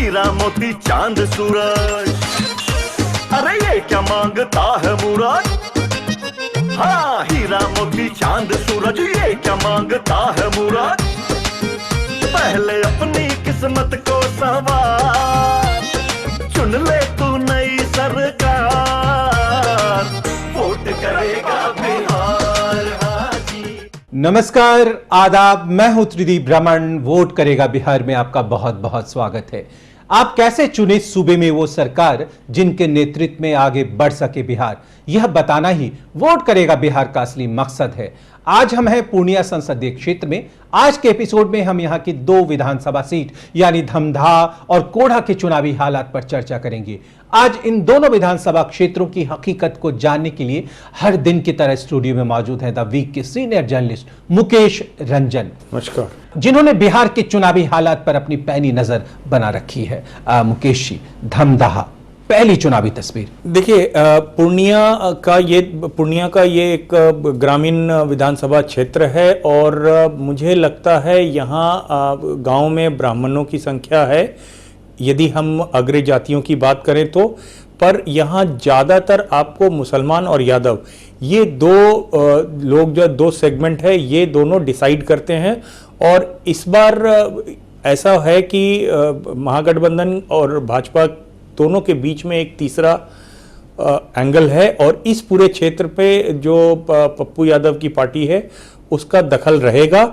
हीरा मोती चांद सूरज, अरे ये क्या मांगता है मुराद। हाँ, हीरा मोती चांद सूरज, ये क्या मांगता है मुराद। पहले अपनी किस्मत को संवार, चुन ले तू नई सरकार, वोट करेगा बिहार। हाजी नमस्कार, आदाब, मैं हूं त्रिदीप ब्राह्मण। वोट करेगा बिहार में आपका बहुत बहुत स्वागत है। आप कैसे चुने सूबे में वो सरकार जिनके नेतृत्व में आगे बढ़ सके बिहार, यह बताना ही वोट करेगा बिहार का असली मकसद है। आज हम हैं पूर्णिया संसदीय क्षेत्र में। आज के एपिसोड में हम यहां की 2 विधानसभा सीट यानी धमदाहा और कोढ़ा के चुनावी हालात पर चर्चा करेंगे। आज इन दोनों विधानसभा क्षेत्रों की हकीकत को जानने के लिए हर दिन की तरह स्टूडियो में मौजूद हैं द वीक के सीनियर जर्नलिस्ट मुकेश रंजन। नमस्कार। जिन्होंने बिहार के चुनावी हालात पर अपनी पैनी नजर बना रखी है। मुकेश जी, धमदाहा पहली चुनावी तस्वीर। देखिए, पूर्णिया का ये एक ग्रामीण विधानसभा क्षेत्र है और मुझे लगता है यहाँ गांव में ब्राह्मणों की संख्या है यदि हम अग्र जातियों की बात करें तो, पर यहाँ ज़्यादातर आपको मुसलमान और यादव, ये दो लोग जो 2 सेगमेंट है, ये दोनों डिसाइड करते हैं। और इस बार ऐसा है कि महागठबंधन और भाजपा दोनों के बीच में एक तीसरा एंगल है और इस पूरे क्षेत्र पे जो पप्पू यादव की पार्टी है उसका दखल रहेगा।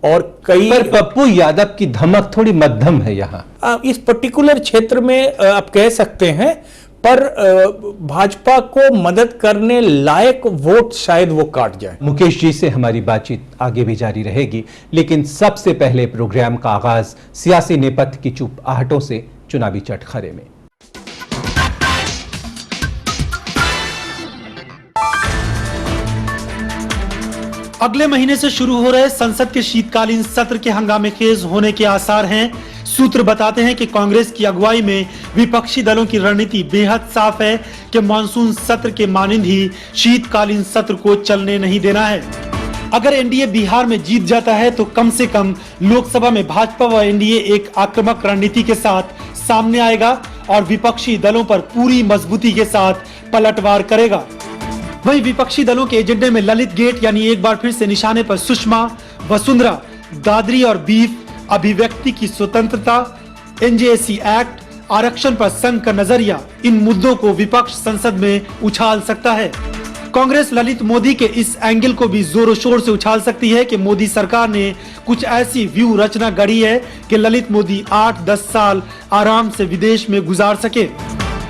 और पर पप्पू यादव की धमक थोड़ी मध्यम है यहाँ इस पर्टिकुलर क्षेत्र में, आप कह सकते हैं, पर भाजपा को मदद करने लायक वोट शायद वो काट जाए। मुकेश जी से हमारी बातचीत आगे भी जारी रहेगी, लेकिन सबसे पहले प्रोग्राम का आगाज सियासी नेपथ्य की चुप आहटों से चुनावी चटखरे में। अगले महीने से शुरू हो रहे संसद के शीतकालीन सत्र के हंगामेखेज होने के आसार हैं। सूत्र बताते हैं कि कांग्रेस की अगुवाई में विपक्षी दलों की रणनीति बेहद साफ है कि मानसून सत्र के मानिंद ही शीतकालीन सत्र को चलने नहीं देना है। अगर एनडीए बिहार में जीत जाता है तो कम से कम लोकसभा में भाजपा व एनडीए एक आक्रामक रणनीति के साथ सामने आएगा और विपक्षी दलों पर पूरी मजबूती के साथ पलटवार करेगा। वहीं विपक्षी दलों के एजेंडे में ललित गेट यानी एक बार फिर से निशाने पर सुषमा, वसुंधरा, दादरी और बीफ, अभिव्यक्ति की स्वतंत्रता, एनजेसी एक्ट, आरक्षण पर संघ का नजरिया, इन मुद्दों को विपक्ष संसद में उछाल सकता है। कांग्रेस ललित मोदी के इस एंगल को भी जोरों शोर से उछाल सकती है कि मोदी सरकार ने कुछ ऐसी व्यू रचना गढ़ी है कि ललित मोदी 8-10 साल आराम से विदेश में गुजार सके।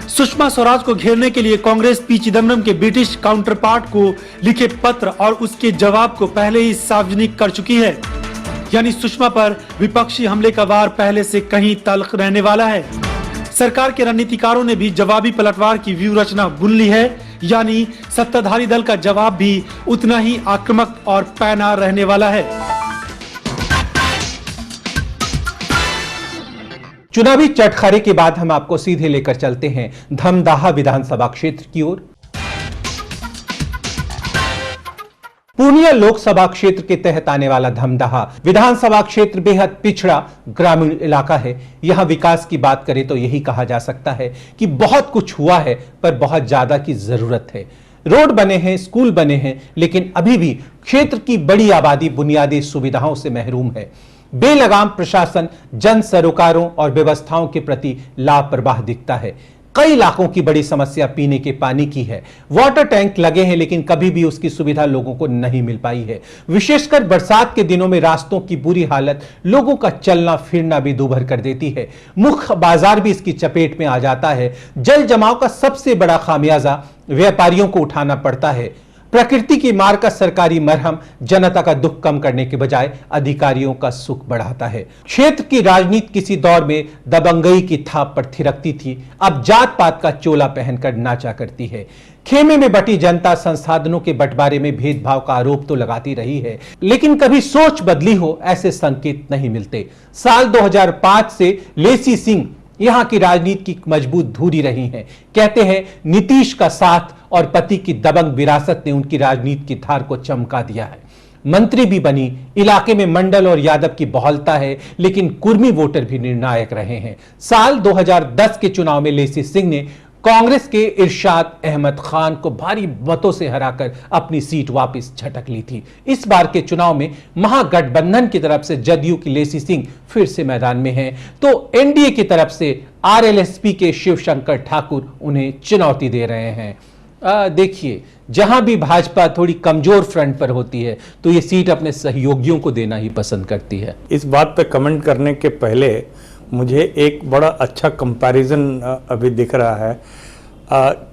सुषमा स्वराज को घेरने के लिए कांग्रेस पी चिदम्बरम के ब्रिटिश काउंटरपार्ट को लिखे पत्र और उसके जवाब को पहले ही सार्वजनिक कर चुकी है। यानी सुषमा पर विपक्षी हमले का वार पहले से कहीं तल्ख रहने वाला है। सरकार के रणनीतिकारों ने भी जवाबी पलटवार की व्यू रचना बुन ली है, यानी सत्ताधारी दल का जवाब भी उतना ही आक्रामक और पैना रहने वाला है। चुनावी चटखारे के बाद हम आपको सीधे लेकर चलते हैं धमदाहा विधानसभा क्षेत्र की ओर। पूर्णिया लोकसभा क्षेत्र के तहत आने वाला धमदाहा विधानसभा क्षेत्र बेहद पिछड़ा ग्रामीण इलाका है। यहां विकास की बात करें तो यही कहा जा सकता है कि बहुत कुछ हुआ है, पर बहुत ज्यादा की जरूरत है। रोड बने हैं, स्कूल बने हैं, लेकिन अभी भी क्षेत्र की बड़ी आबादी बुनियादी सुविधाओं से महरूम है। बेलगाम प्रशासन जन सरोकारों और व्यवस्थाओं के प्रति लापरवाह दिखता है। कई इलाकों की बड़ी समस्या पीने के पानी की है। वाटर टैंक लगे हैं, लेकिन कभी भी उसकी सुविधा लोगों को नहीं मिल पाई है। विशेषकर बरसात के दिनों में रास्तों की बुरी हालत लोगों का चलना फिरना भी दूभर कर देती है। मुख्य बाजार भी इसकी चपेट में आ जाता है। जल जमाव का सबसे बड़ा खामियाजा व्यापारियों को उठाना पड़ता है। प्रकृति की मार का सरकारी मरहम जनता का दुख कम करने के बजाय अधिकारियों का सुख बढ़ाता है। क्षेत्र की राजनीति किसी दौर में दबंगई की थाप पर थिरकती थी, अब जात पात का चोला पहनकर नाचा करती है। खेमे में बटी जनता संसाधनों के बंटवारे में भेदभाव का आरोप तो लगाती रही है, लेकिन कभी सोच बदली हो ऐसे संकेत नहीं मिलते। साल 2005 से लेसी सिंह यहां की राजनीति की मजबूत धुरी रही हैं। कहते हैं नीतीश का साथ और पति की दबंग विरासत ने उनकी राजनीति की धार को चमका दिया है। मंत्री भी बनी, इलाके में मंडल और यादव की बहुलता है, लेकिन कुर्मी वोटर भी निर्णायक रहे हैं। साल 2010 के चुनाव में लेसी सिंह ने कांग्रेस के इरशाद अहमद खान को भारी मतों से हराकर अपनी सीट वापस झटक ली थी। इस बार के चुनाव में महागठबंधन की तरफ से जदयू की लेसी सिंह फिर से मैदान में हैं, तो एनडीए की तरफ से आरएलएसपी के शिवशंकर ठाकुर उन्हें चुनौती दे रहे हैं। देखिए, जहां भी भाजपा थोड़ी कमजोर फ्रंट पर होती है तो ये सीट अपने सहयोगियों को देना ही पसंद करती है। इस बात पे कमेंट करने के पहले मुझे एक बड़ा अच्छा कंपैरिजन अभी दिख रहा है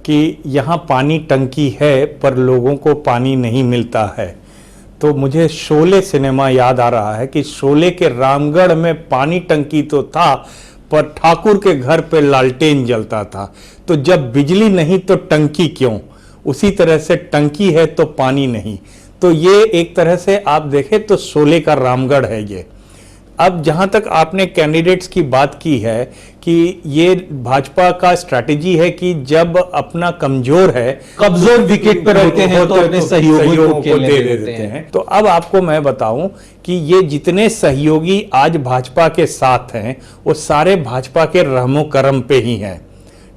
कि यहाँ पानी टंकी है पर लोगों को पानी नहीं मिलता है। तो मुझे शोले सिनेमा याद आ रहा है कि शोले के रामगढ़ में पानी टंकी तो था पर ठाकुर के घर पे लालटेन जलता था। तो जब बिजली नहीं तो टंकी क्यों, उसी तरह से टंकी है तो पानी नहीं। तो ये एक तरह से आप देखें तो शोले का रामगढ़ है ये। अब जहां तक आपने कैंडिडेट्स की बात की है कि ये भाजपा का स्ट्रैटेजी है कि जब अपना कमजोर है, कमजोर विकेट पर होते हैं तो अपने सहयोगियों को खेलने दे देते हैं। तो अब आपको मैं बताऊं कि ये जितने सहयोगी आज भाजपा के साथ हैं वो सारे भाजपा के रहमो करम पे ही हैं,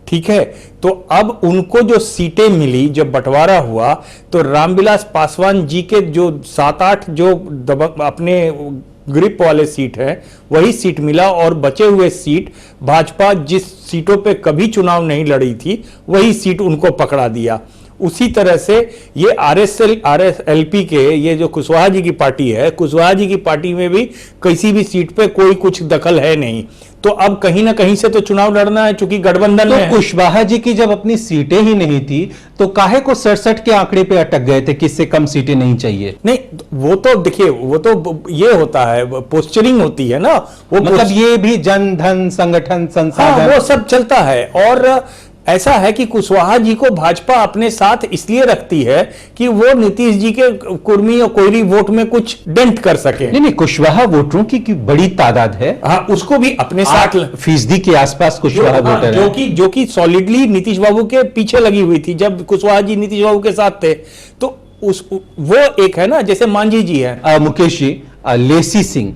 ठीक है। तो अब उनको जो सीटें मिली, जब बंटवारा हुआ तो रामविलास पासवान जी के जो 7-8 जो अपने ग्रिप वाले सीट है वही सीट मिला और बचे हुए सीट भाजपा जिस सीटों पे कभी चुनाव नहीं लड़ी थी वही सीट उनको पकड़ा दिया। उसी तरह से ये आरएसएलपी के ये जो कुशवाहा जी की पार्टी है, कुशवाहा जी की पार्टी में भी किसी भी सीट पे कोई कुछ दखल है नहीं। तो अब कहीं ना कहीं से तो चुनाव लड़ना है, चूंकि गठबंधन में है। कुशवाहा जी की जब अपनी सीटें ही नहीं थी तो काहे को 67 के आंकड़े पे अटक गए थे कि इससे कम सीटें नहीं चाहिए? नहीं, वो तो देखिए, वो तो ये होता है, पोस्चरिंग होती है ना, वो मतलब ये भी जन धन संगठन संसाधन वो सब चलता है। और ऐसा है कि कुशवाहा जी को भाजपा अपने साथ इसलिए रखती है कि वो नीतीश जी के कुर्मी और कोयरी वोट में कुछ डेंट कर सके। नहीं, कुशवाहा वोटरों की बड़ी तादाद है। हाँ, उसको भी अपने साथ 8% के आसपास कुशवाहा वोटर है, जो कि सॉलिडली नीतीश बाबू के पीछे लगी हुई थी जब कुशवाहा जी नीतीश बाबू के साथ थे। तो वो एक है ना, जैसे मांझी जी है। मुकेश जी, लेसी सिंह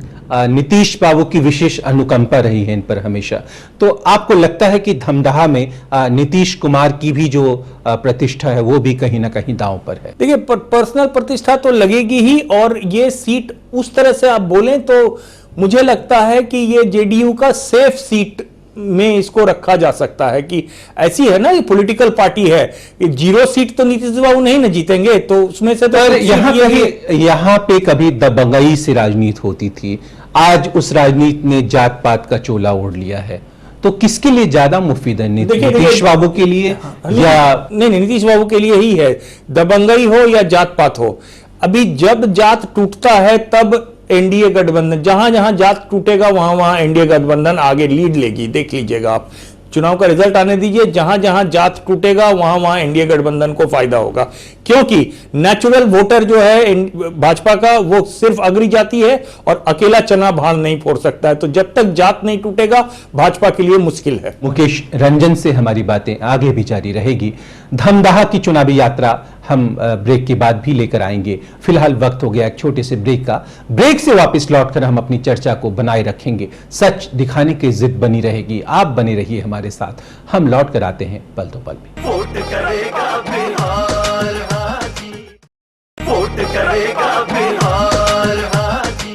नीतीश बाबू की विशेष अनुकंपा रही है इन पर हमेशा। तो आपको लगता है कि धमदाहा में नीतीश कुमार की भी जो प्रतिष्ठा है वो भी कहीं ना कहीं दांव पर है? देखिए, पर्सनल प्रतिष्ठा तो लगेगी ही, और ये सीट उस तरह से आप बोलें तो मुझे लगता है कि ये जेडीयू का सेफ सीट में इसको रखा जा सकता है। कि ऐसी है ना, ये पॉलिटिकल पार्टी है, 0 सीट तो नीतीश बाबू नहीं ना जीतेंगे, तो उसमें से तो यहाँ पे कभी दबंगई से राजनीति होती थी, आज उस राजनीति ने जात पात का चोला ओढ़ लिया है। तो किसके लिए ज्यादा मुफीद है, नीतीश बाबू के लिए या नहीं? नीतीश बाबू के लिए ही है, दबंगई हो या जात पात हो। अभी जब जात टूटता है तब एनडीए गठबंधन, जहां जहां जात टूटेगा वहां वहां एनडीए गठबंधन आगे लीड लेगी। देख लीजिएगा आप, चुनाव का रिजल्ट आने दीजिए, जहां जहां जात टूटेगा वहां वहां एनडीए गठबंधन को फायदा होगा। क्योंकि नेचुरल वोटर जो है भाजपा का वो सिर्फ अग्री जाति है और अकेला चना भाल नहीं फोड़ सकता है। तो जब तक जात नहीं टूटेगा भाजपा के लिए मुश्किल है। मुकेश रंजन से हमारी बातें आगे भी जारी रहेगी। धमदाहा की चुनावी यात्रा हम ब्रेक के बाद भी लेकर आएंगे। फिलहाल वक्त हो गया एक छोटे से ब्रेक का। ब्रेक से वापस लौटकर हम अपनी चर्चा को बनाए रखेंगे। सच दिखाने की जिद बनी रहेगी। आप बने रहिए हमारे साथ। हम लौट कर आते हैं पल तो पल में। वोट करेगा बिहार हाजी, वोट करेगा बिहार हाजी।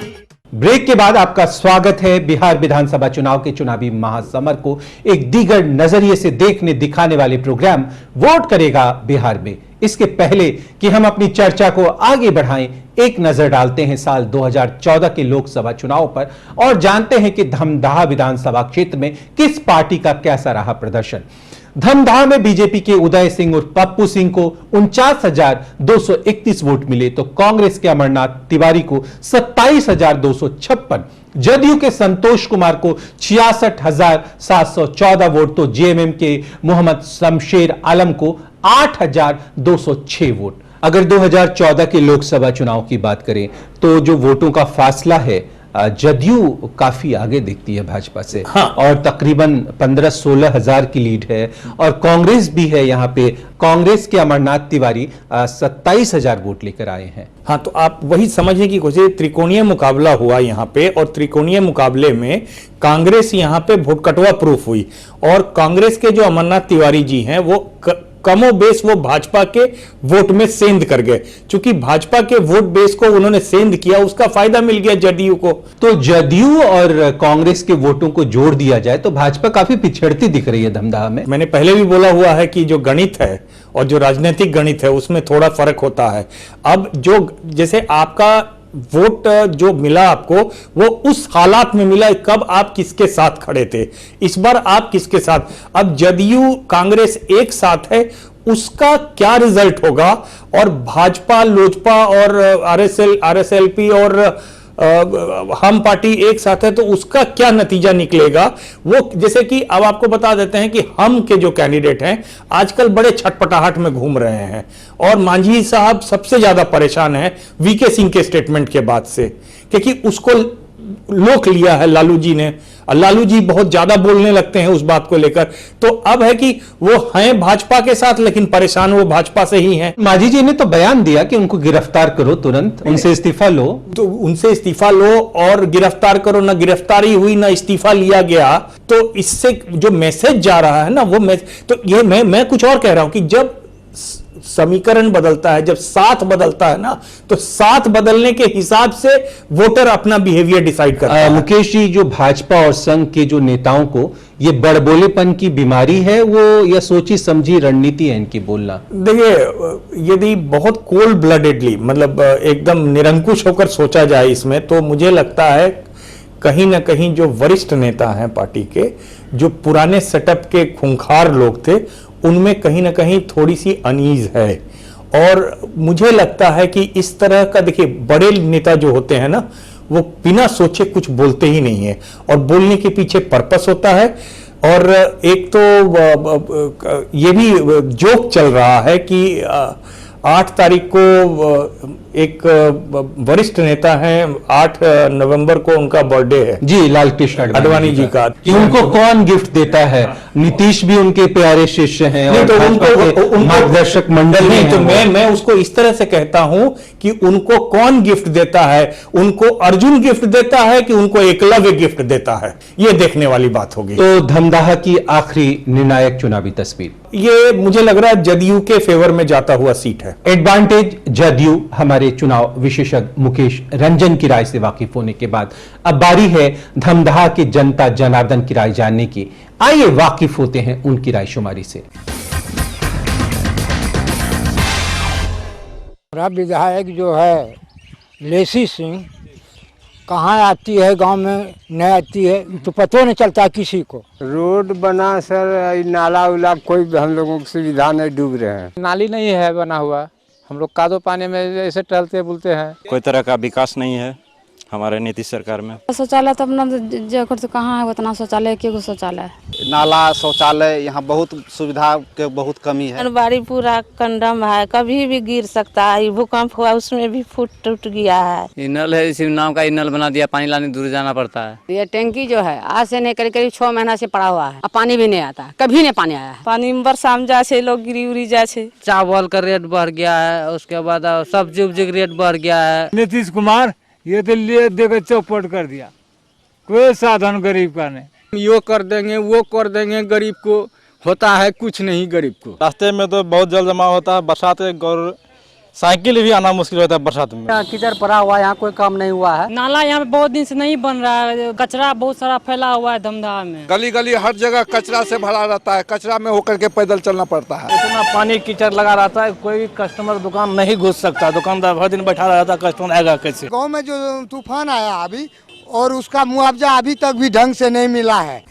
ब्रेक के बाद आपका स्वागत है। बिहार विधानसभा चुनाव के चुनावी महासमर को एक दीगर नजरिए से देखने दिखाने वाले प्रोग्राम वोट करेगा बिहार में। इसके पहले कि हम अपनी चर्चा को आगे बढ़ाएं, एक नजर डालते हैं साल 2014 के लोकसभा चुनाव पर और जानते हैं कि धमदाहा विधानसभा क्षेत्र में किस पार्टी का कैसा रहा प्रदर्शन। धमदाहा में बीजेपी के उदय सिंह और पप्पू सिंह को 49,231 वोट मिले, तो कांग्रेस के अमरनाथ तिवारी को 27,256, जदयू के संतोष कुमार को 66,714 वोट, तो जेएमएम के मोहम्मद शमशेर आलम को 8,206 वोट। अगर 2014 के लोकसभा चुनाव की बात करें तो जो वोटों का फासला है जदयू काफी आगे दिखती है भाजपा से। हाँ। और तकरीबन 15-16 हजार की लीड है। और कांग्रेस भी है यहाँ पे। कांग्रेस के अमरनाथ तिवारी 27 हजार वोट लेकर आए हैं। हाँ, तो आप वही समझने की कोशिश, त्रिकोणीय मुकाबला हुआ यहाँ पे, और त्रिकोणीय मुकाबले में कांग्रेस यहाँ पे वोट कटवा प्रूफ हुई। और कांग्रेस के जो अमरनाथ तिवारी जी हैं वो कमो बेस वो भाजपा के वोट में सेंध कर गए। चूंकि भाजपा के वोट बेस को उन्होंने सेंध किया, उसका फायदा मिल गया जदयू को। तो जदयू और कांग्रेस के वोटों को जोड़ दिया जाए तो भाजपा काफी पिछड़ती दिख रही है धमदाहा में। मैंने पहले भी बोला हुआ है कि जो गणित है और जो राजनीतिक गणित है उसमें थोड़ा फर्क होता है। अब जो जैसे आपका वोट जो मिला आपको, वो उस हालात में मिला कब आप किसके साथ खड़े थे। इस बार आप किसके साथ, अब जदयू कांग्रेस एक साथ है, उसका क्या रिजल्ट होगा। और भाजपा, लोजपा और आरएसएलपी और हम पार्टी एक साथ है, तो उसका क्या नतीजा निकलेगा। वो जैसे कि अब आपको बता देते हैं कि हम के जो कैंडिडेट हैं आजकल बड़े छटपटाहट में घूम रहे हैं, और मांझी साहब सबसे ज्यादा परेशान हैं वीके सिंह के स्टेटमेंट के बाद से, क्योंकि उसको लोक लिया है लालू जी ने। लालू जी बहुत ज्यादा बोलने लगते हैं उस बात को लेकर। तो अब है कि वो हैं भाजपा के साथ, लेकिन परेशान वो भाजपा से ही हैं। मांझी जी ने तो बयान दिया कि उनको गिरफ्तार करो, तुरंत उनसे इस्तीफा लो। तो उनसे इस्तीफा लो और गिरफ्तार करो, ना गिरफ्तारी हुई ना इस्तीफा लिया गया। तो इससे जो मैसेज जा रहा है ना, वो तो ये मैं कुछ और कह रहा हूं कि जब समीकरण बदलता है, जब साथ बदलता है ना, तो साथ बदलने के हिसाब से वोटर अपना बिहेवियर डिसाइड करता है। मुकेश जी, जो भाजपा और संघ के जो नेताओं को ये बड़बोलेपन की बीमारी है, वो या सोची समझी रणनीति है इनकी बोलना? देखिए, यदि बहुत कोल्ड ब्लडेडली, मतलब एकदम निरंकुश होकर सोचा जाए इसमें, तो मुझे लगता है कहीं ना कहीं जो वरिष्ठ नेता हैं पार्टी के, जो पुराने सेटअप के खूंखार लोग थे, उनमें कहीं ना कहीं थोड़ी सी अनीज है। और मुझे लगता है कि इस तरह का, देखिए बड़े नेता जो होते हैं ना, वो बिना सोचे कुछ बोलते ही नहीं है, और बोलने के पीछे पर्पस होता है। और एक तो ये भी जोक चल रहा है कि 8 तारीख को एक वरिष्ठ नेता हैं, 8 नवंबर को उनका बर्थडे है जी, लाल कृष्ण आडवाणी जी का, कि उनको कौन गिफ्ट देता है। नीतीश भी उनके प्यारे शिष्य हैं, नहीं, और तो उनको मार्गदर्शक मंडल नहीं, में तो मैं उसको इस तरह से कहता हूं कि उनको कौन गिफ्ट देता है, उनको अर्जुन गिफ्ट देता है कि उनको एकलव्य गिफ्ट देता है, ये देखने वाली बात होगी। तो धमदाहा की आखिरी निर्णायक चुनावी तस्वीर, ये मुझे लग रहा है जदयू के फेवर में जाता हुआ सीट है। एडवांटेज जदयू। हमारे चुनाव विशेषज्ञ मुकेश रंजन की राय से वाकिफ होने के बाद अब बारी है धमदाहा के जनता जनार्दन की राय जानने की। आइए वाकिफ होते हैं उनकी राय शुमारी से। विधायक जो है लेसी सिंह कहाँ आती है, गांव में नहीं आती है, तो पता नहीं चलता किसी को। रोड बना सर, नाला उला कोई हम लोगों की सुविधा नहीं, डूब रहे हैं। नाली नहीं है बना हुआ, हम लोग कादो पानी में ऐसे टहलते बुलते हैं। कोई तरह का विकास नहीं है हमारे नीतीश सरकार में। शौचालय तो अपना जगह तो कहाँ है उतना शौचालय, के शौचालय है। नाला शौचालय यहाँ बहुत सुविधा के बहुत कमी है। बाड़ी पूरा कंडम है, कभी भी गिर सकता है। भूकंप हुआ उसमें भी फूट टूट गया है। इनल है, इसी नाम का इनल बना दिया, पानी लाने दूर जाना पड़ता है। ये टैंकी जो है आज से नहीं करीब 6 महीना से पड़ा हुआ है, अब पानी भी नहीं आता, कभी नहीं पानी आया है। पानी में बरसाम जाए लोग गिरी उरी जाए। चावल का रेट बढ़ गया है, उसके बाद सब्जी उब्जी का रेट बढ़ गया है। नीतीश कुमार ये तो ले देकर चौपट कर दिया, कोई साधन गरीब का नहीं। यो कर देंगे वो कर देंगे, गरीब को होता है कुछ नहीं। गरीब को रास्ते में तो बहुत जल जमा होता है, बरसात और साइकिल भी आना मुश्किल होता है बरसात में। कीचड़ पड़ा हुआ है, यहाँ कोई काम नहीं हुआ है। नाला यहाँ पे बहुत दिन से नहीं बन रहा है, कचरा बहुत सारा फैला हुआ है धमदाहा में। गली गली हर जगह कचरा से भरा रहता है, कचरा में होकर के पैदल चलना पड़ता है। इतना पानी कीचड़ लगा रहता है, कोई कस्टमर दुकान नहीं घुस सकता, दुकानदार हर दिन बैठा रहता है, कस्टमर आएगा कैसे। गाँव में जो तूफान आया अभी, और उसका मुआवजा अभी तक भी ढंग से नहीं मिला है।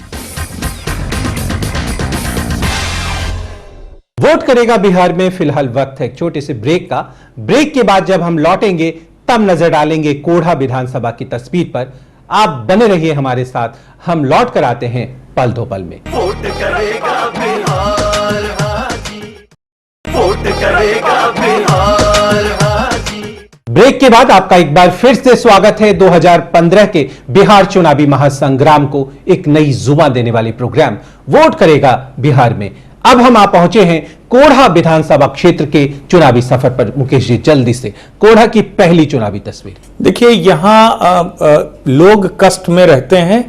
वोट करेगा बिहार में फिलहाल वक्त है एक छोटे से ब्रेक का। ब्रेक के बाद जब हम लौटेंगे तब नजर डालेंगे कोढ़ा विधानसभा की तस्वीर पर। आप बने रहिए हमारे साथ, हम लौट कर आते हैं पल दो पल में। वोट करेगा बिहार हाजी, वोट करेगा बिहार हाजी। ब्रेक के बाद आपका एक बार फिर से स्वागत है 2015 के बिहार चुनावी महासंग्राम को एक नई जुबान देने वाली प्रोग्राम वोट करेगा बिहार में। अब हम आ पहुंचे हैं कोढ़ा विधानसभा क्षेत्र के चुनावी सफर पर। मुकेश जी, जल्दी से कोढ़ा की पहली चुनावी तस्वीर। देखिए, यहाँ लोग कष्ट में रहते हैं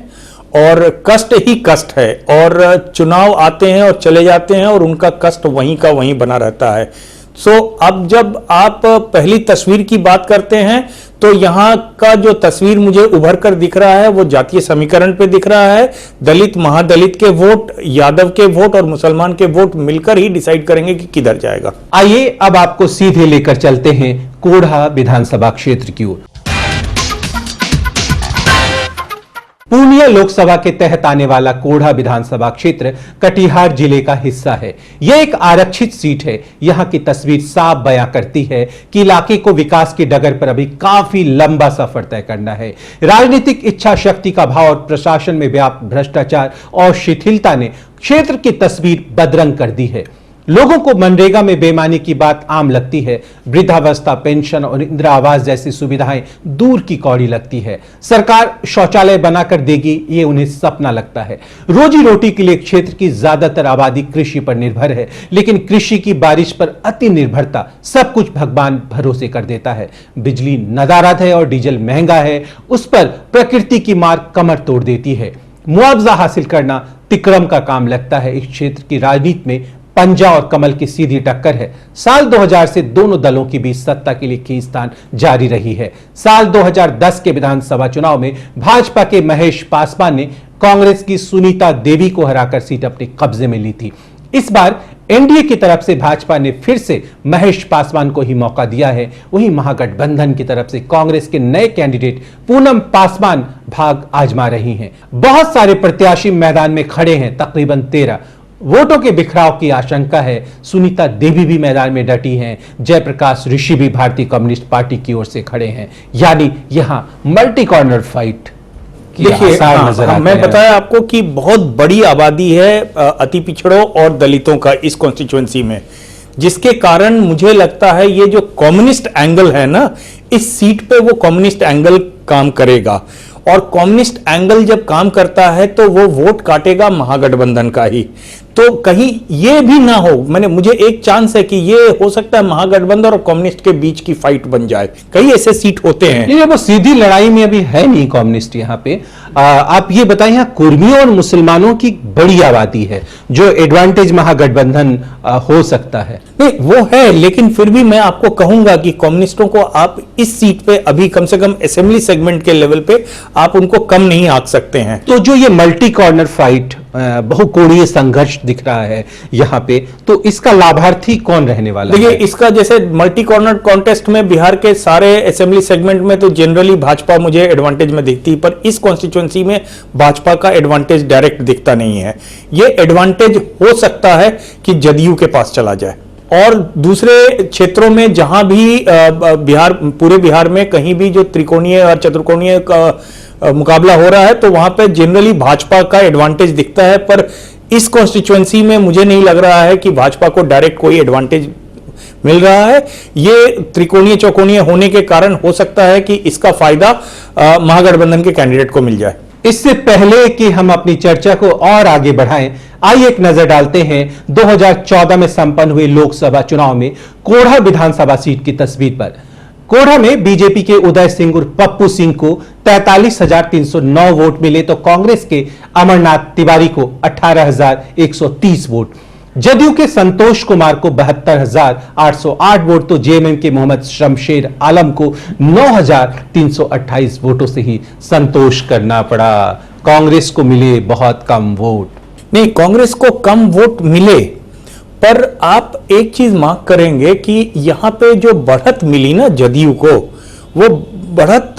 और कष्ट ही कष्ट है, और चुनाव आते हैं और चले जाते हैं और उनका कष्ट वहीं का वहीं बना रहता है। अब जब आप पहली तस्वीर की बात करते हैं तो यहाँ का जो तस्वीर मुझे उभर कर दिख रहा है वो जातीय समीकरण पे दिख रहा है। दलित, महादलित के वोट, यादव के वोट और मुसलमान के वोट मिलकर ही डिसाइड करेंगे कि किधर जाएगा। आइए अब आपको सीधे लेकर चलते हैं कोढ़ा विधानसभा क्षेत्र की ओर। पूर्णिया लोकसभा के तहत आने वाला कोढ़ा विधानसभा क्षेत्र कटिहार जिले का हिस्सा है। यह एक आरक्षित सीट है। यहां की तस्वीर साफ बयां करती है कि इलाके को विकास की डगर पर अभी काफी लंबा सफर तय करना है। राजनीतिक इच्छा शक्ति का अभाव और प्रशासन में व्याप्त भ्रष्टाचार और शिथिलता ने क्षेत्र की तस्वीर बदरंग कर दी है। लोगों को मनरेगा में बेईमानी की बात आम लगती है। वृद्धावस्था पेंशन और इंदिरा आवास जैसी सुविधाएं दूर की कौड़ी लगती है। सरकार शौचालय बनाकर देगी, ये उन्हें सपना लगता है। रोजी रोटी के लिए क्षेत्र की ज्यादातर आबादी कृषि पर निर्भर है, लेकिन कृषि की बारिश पर अति निर्भरता सब कुछ भगवान भरोसे कर देता है। बिजली नदारद है और डीजल महंगा है, उस पर प्रकृति की मार कमर तोड़ देती है। मुआवजा हासिल करना तिक्रम का काम लगता है। इस क्षेत्र की राजनीति में पंजा और कमल की सीधी टक्कर है। साल 2000 से दोनों दलों के बीच सत्ता के लिए खींचतान जारी रही है। साल 2010 के विधानसभा चुनाव में भाजपा के महेश पासवान ने कांग्रेस की सुनीता देवी को हराकर सीट अपने कब्जे में ली थी। इस बार एनडीए की तरफ से भाजपा ने फिर से महेश पासवान को ही मौका दिया है। वहीं महागठबंधन की तरफ से कांग्रेस के नए कैंडिडेट पूनम पासवान भाग आजमा रही हैं। बहुत सारे प्रत्याशी मैदान में खड़े हैं, तकरीबन 13। वोटों के बिखराव की आशंका है। सुनीता देवी भी मैदान में डटी हैं। जयप्रकाश ऋषि भी भारतीय कम्युनिस्ट पार्टी की ओर से खड़े हैं। यानी यहां मल्टी कॉर्नर फाइट की आसार नजर आते हैं। मैं बताया आपको कि बहुत बड़ी आबादी है अति पिछड़ों और दलितों का इस कॉन्स्टिट्यूएंसी में, जिसके कारण मुझे लगता है ये जो कम्युनिस्ट एंगल है ना, इस सीट पे वो कम्युनिस्ट एंगल काम करेगा। और कम्युनिस्ट एंगल जब काम करता है तो वो वोट काटेगा महागठबंधन का ही। तो कहीं ये भी ना हो, मुझे एक चांस है कि ये हो सकता है महागठबंधन और कम्युनिस्ट के बीच की फाइट बन जाए। कई ऐसे सीट होते हैं। नहीं, वो सीधी लड़ाई में अभी है नहीं कम्युनिस्ट यहाँ पे। आप ये बताएं, यहाँ कुर्मियों और मुसलमानों की बड़ी आबादी है, जो एडवांटेज महागठबंधन हो सकता है। नहीं, वो है, लेकिन फिर भी मैं आपको कहूंगा कि कम्युनिस्टों को आप इस सीट पे अभी कम से कम असेंबली सेगमेंट के लेवल पे आप उनको कम नहीं आंक सकते हैं। तो जो ये मल्टी कॉर्नर फाइट, बहुकोणीय संघर्ष दिख रहा है यहाँ पे, तो इसका लाभार्थी कौन रहने वाला है? देखिए, इसका जैसे मल्टी कॉर्नर कॉन्टेस्ट में बिहार के सारे असेंबली सेगमेंट में तो जनरली भाजपा मुझे एडवांटेज में दिखती है, पर इस कॉन्स्टिट्यूएंसी में भाजपा का एडवांटेज डायरेक्ट दिखता नहीं है। ये एडवांटेज हो सकता है कि जदयू के पास चला जाए। और दूसरे क्षेत्रों में जहां भी पूरे बिहार में कहीं भी जो त्रिकोणीय और चतुर्कोणीय का मुकाबला हो रहा है, तो वहां पे जनरली भाजपा का एडवांटेज दिखता है। पर इस कॉन्स्टिट्यूएंसी में मुझे नहीं लग रहा है कि भाजपा को डायरेक्ट कोई एडवांटेज मिल रहा है। ये त्रिकोणीय चौकोणीय होने के कारण हो सकता है कि इसका फायदा महागठबंधन के कैंडिडेट को मिल जाए। इससे पहले कि हम अपनी चर्चा को और आगे बढ़ाएं, आइए एक नजर डालते हैं 2014 में संपन्न हुए लोकसभा चुनाव में कोढ़ा विधानसभा सीट की तस्वीर पर। कोढ़ा में बीजेपी के उदय सिंह और पप्पू सिंह को 43,309 वोट मिले, तो कांग्रेस के अमरनाथ तिवारी को 18,130 वोट, जदयू के संतोष कुमार को 72,808 वोट, तो जेएमएम के मोहम्मद शमशेर आलम को 9,328 वोटों से ही संतोष करना पड़ा। कांग्रेस को मिले बहुत कम वोट। नहीं, कांग्रेस को कम वोट मिले, पर आप एक चीज मार्क करेंगे कि यहां पे जो बढ़त मिली ना जदयू को, वो बढ़त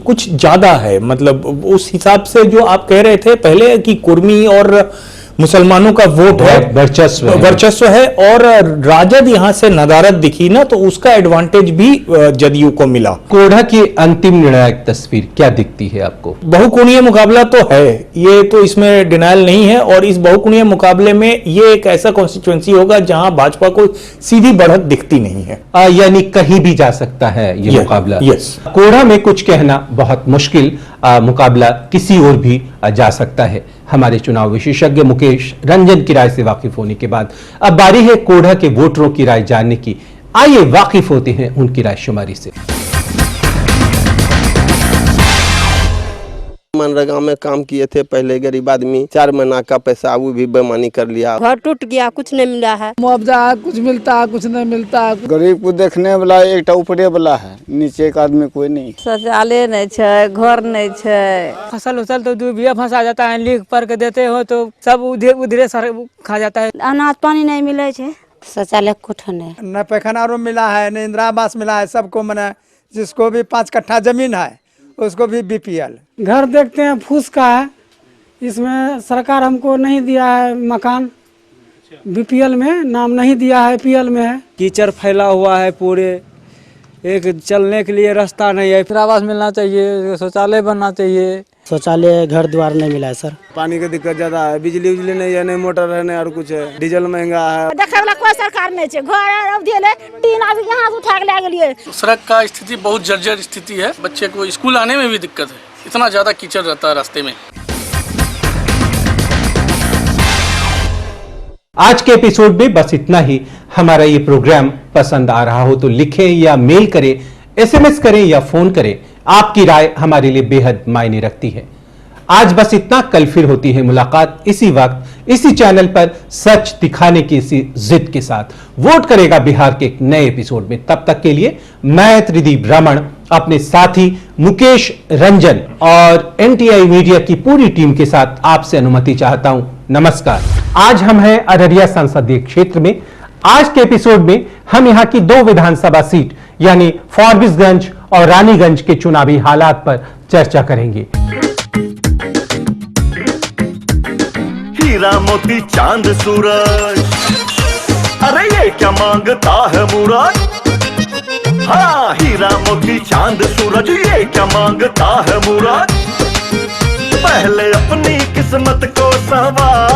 कुछ ज्यादा है। मतलब उस हिसाब से जो आप कह रहे थे पहले कि कुर्मी और मुसलमानों का वोट है, वर्चस्व है और राजद यहाँ से नदारद दिखी ना तो उसका एडवांटेज भी जदयू को मिला। कोढ़ा की अंतिम निर्णायक तस्वीर क्या दिखती है आपको? बहुकोणीय मुकाबला तो है, ये तो इसमें डिनायल नहीं है और इस बहुकोणीय मुकाबले में ये एक ऐसा कॉन्स्टिट्यूएंसी होगा जहां भाजपा को सीधी बढ़त दिखती नहीं है। यानी कहीं भी जा सकता है ये मुकाबला। यस। कोढ़ा में कुछ कहना बहुत मुश्किल, मुकाबला किसी और भी जा सकता है। हमारे चुनाव विशेषज्ञ मुकेश रंजन की राय से वाकिफ होने के बाद अब बारी है कोढ़ा के वोटरों की राय जानने की। आइए वाकिफ होते हैं उनकी राय शुमारी से। मनरेगा में काम किए थे पहले गरीब आदमी, 4 महीना का पैसा वो भी बेईमानी कर लिया। घर टूट गया, कुछ नहीं मिला है। मुआवजा कुछ मिलता है, कुछ नहीं मिलता है। गरीब को देखने वाला एक ऊपरे वाला है, नीचे का आदमी कोई नहीं। शौचालय नहीं है, घर नहीं है। फसल उसल तो डूबिया फंसा जाता है, लीक पर के देते हो तो सब उधरे सारे खा जाता है। अनाज पानी नहीं मिले छे, शौचालय कुछ नहीं। न पैखाना रूम मिला है, न इंदिरा आवास मिला है। सबको मने जिसको भी 5 कट्ठा जमीन है उसको भी बीपीएल। घर देखते हैं फूस का है, इसमें सरकार हमको नहीं दिया है मकान, बीपीएल में नाम नहीं दिया है, पीएल में है। कीचड़ फैला हुआ है पूरे, एक चलने के लिए रास्ता नहीं है। आवास मिलना चाहिए, शौचालय बनना चाहिए। शौचालय घर द्वार नहीं मिला है सर। पानी की दिक्कत ज्यादा है, बिजली उजली नहीं है, नहीं मोटर है, नहीं और कुछ है, डीजल महंगा है। देखे वाला कोई सरकार नहीं है। घर दिले 3 आदमी यहाँ से उठा के ले गेलिए। सड़क का स्थिति बहुत जर्जर स्थिति है, बच्चे को स्कूल आने में भी दिक्कत है, इतना ज्यादा कीचड़ रहता है रास्ते में। आज के एपिसोड में बस इतना ही। हमारा ये प्रोग्राम पसंद आ रहा हो तो लिखें या मेल करें, एसएमएस करें या फोन करें। आपकी राय हमारे लिए बेहद मायने रखती है। आज बस इतना, कल फिर होती है मुलाकात इसी वक्त इसी चैनल पर सच दिखाने की इसी जिद के साथ। वोट करेगा बिहार के एक नए एपिसोड में। तब तक के लिए मैं त्रिदीप रमण अपने साथी मुकेश रंजन और एनटीआई मीडिया की पूरी टीम के साथ आपसे अनुमति चाहता हूं। नमस्कार। आज हम हैं अररिया संसदीय क्षेत्र में। आज के एपिसोड में हम यहां की 2 विधानसभा सीट यानी फारबिसगंज और रानीगंज के चुनावी हालात पर चर्चा करेंगे। हीरा मोती चांद सूरज, अरे ये क्या मांगता है मुराद। हाँ, हीरा मोती चांद सूरज, ये क्या मांगता है मुराद। पहले अपनी किस्मत को संवार